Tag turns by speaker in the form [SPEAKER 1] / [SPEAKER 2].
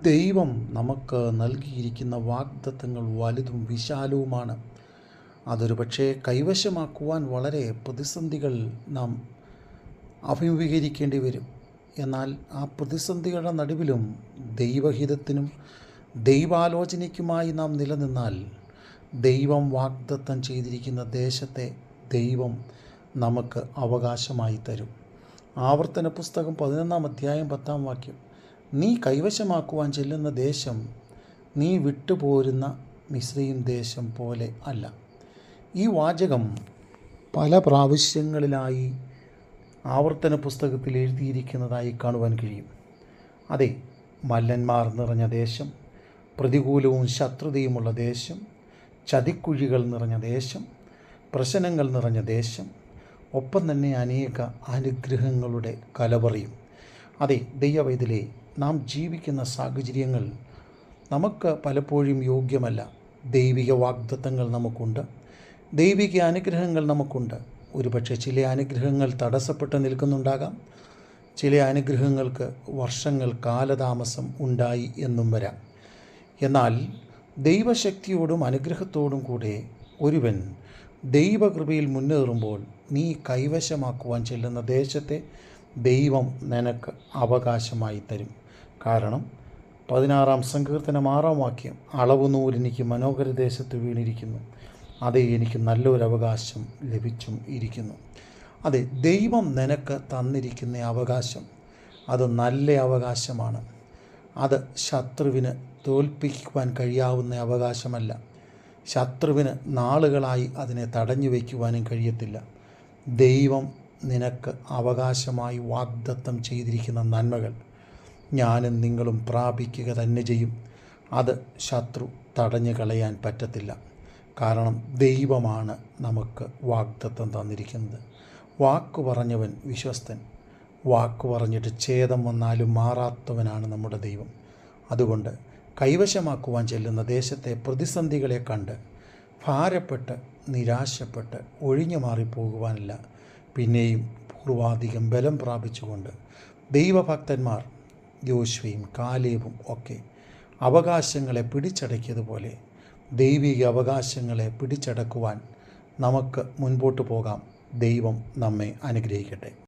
[SPEAKER 1] ദൈവം നമുക്ക് നൽകിയിരിക്കുന്ന വാഗ്ദത്തങ്ങൾ വലുതും വിശാലവുമാണ്. അതൊരു പക്ഷേ കൈവശമാക്കുവാൻ വളരെ പ്രതിസന്ധികൾ നാം അഭിമുഖീകരിക്കേണ്ടി വരും. എന്നാൽ ആ പ്രതിസന്ധികളുടെ നടുവിലും ദൈവഹിതത്തിനും ദൈവാലോചനയ്ക്കുമായി നാം നിലനിന്നാൽ ദൈവം വാഗ്ദത്തം ചെയ്തിരിക്കുന്ന ദേശത്തെ ദൈവം നമുക്ക് അവകാശമായി തരും. ആവർത്തന പുസ്തകം 11-ാം അധ്യായം 10-ാം വാക്യം, നീ കൈവശമാക്കുവാൻ ചെല്ലുന്ന ദേശം നീ വിട്ടുപോരുന്ന മിസ്രയീം ദേശം പോലെ അല്ല. ഈ വാചകം പല പ്രാവശ്യങ്ങളിലായി ആവർത്തന പുസ്തകത്തിൽ എഴുതിയിരിക്കുന്നതായി കാണുവാൻ കഴിയും. അതെ, മല്ലന്മാർ നിറഞ്ഞ ദേശം, പ്രതികൂലവും ശത്രുതയുമുള്ള ദേശം, ചതിക്കുഴികൾ നിറഞ്ഞ ദേശം, പ്രശ്നങ്ങൾ നിറഞ്ഞ ദേശം, ഒപ്പം തന്നെ അനേക അനുഗ്രഹങ്ങളുടെ കലവറിയും. അതെ, ദൈവവേദിലെ നാം ജീവിക്കുന്ന സാഹചര്യങ്ങൾ നമുക്ക് പലപ്പോഴും യോഗ്യമല്ല. ദൈവിക വാഗ്ദത്തങ്ങൾ നമുക്കുണ്ട്, ദൈവിക അനുഗ്രഹങ്ങൾ നമുക്കുണ്ട്. ഒരുപക്ഷെ ചില അനുഗ്രഹങ്ങൾ തടസ്സപ്പെട്ട് നിൽക്കുന്നുണ്ടാകാം, ചില അനുഗ്രഹങ്ങൾക്ക് വർഷങ്ങൾ കാലതാമസം ഉണ്ടായി എന്നും വരാം. എന്നാൽ ദൈവശക്തിയോടും അനുഗ്രഹത്തോടും കൂടെ ഒരുവൻ ദൈവകൃപയിൽ മുന്നേറുമ്പോൾ നീ കൈവശമാക്കുവാൻ ചെല്ലുന്ന ദേശത്തെ ദൈവം നിനക്ക് അവകാശമായി തരും. കാരണം 16-ാം സങ്കീർത്തനം 6-ാം വാക്യം, അളവുനൂലെനിക്ക് മനോഹര ദേശത്ത് വീണിരിക്കുന്നു, അതേ എനിക്ക് നല്ലൊരവകാശം ലഭിച്ചും ഇരിക്കുന്നു. അതെ, ദൈവം നിനക്ക് തന്നിരിക്കുന്ന അവകാശം അത് നല്ല അവകാശമാണ്. അത് ശത്രുവിന് തോൽപ്പിക്കുവാൻ കഴിയാവുന്ന അവകാശമല്ല. ശത്രുവിന് നാളുകളായി അതിനെ തടഞ്ഞു വയ്ക്കുവാനും കഴിയത്തില്ല. ദൈവം നിനക്ക് അവകാശമായി വാഗ്ദത്തം ചെയ്തിരിക്കുന്ന നന്മകൾ ഞാനും നിങ്ങളും പ്രാപിക്കുക തന്നെ ചെയ്യും. അത് ശത്രു തടഞ്ഞു കളയാൻ പറ്റത്തില്ല. കാരണം ദൈവമാണ് നമുക്ക് വാഗ്ദത്തം തന്നിരിക്കുന്നത്. വാക്കു പറഞ്ഞവൻ വിശ്വസ്തൻ. വാക്കു പറഞ്ഞിട്ട് ഛേദം വന്നാലും മാറാത്തവനാണ് നമ്മുടെ ദൈവം. അതുകൊണ്ട് കൈവശമാക്കുവാൻ ചെല്ലുന്ന ദേശത്തെ പ്രതിസന്ധികളെ കണ്ട് ഭാരപ്പെട്ട് നിരാശപ്പെട്ട് ഒഴിഞ്ഞു മാറിപ്പോകുവാനല്ല, പിന്നെയും പൂർവാധികം ബലം പ്രാപിച്ചുകൊണ്ട് ദൈവഭക്തന്മാർ യോശുവയും കാലേബും ഒക്കെ അവകാശങ്ങളെ പിടിച്ചടക്കിയതുപോലെ ദൈവിക അവകാശങ്ങളെ പിടിച്ചടക്കുവാൻ നമുക്ക് മുൻപോട്ട് പോകാം. ദൈവം നമ്മെ അനുഗ്രഹിക്കട്ടെ.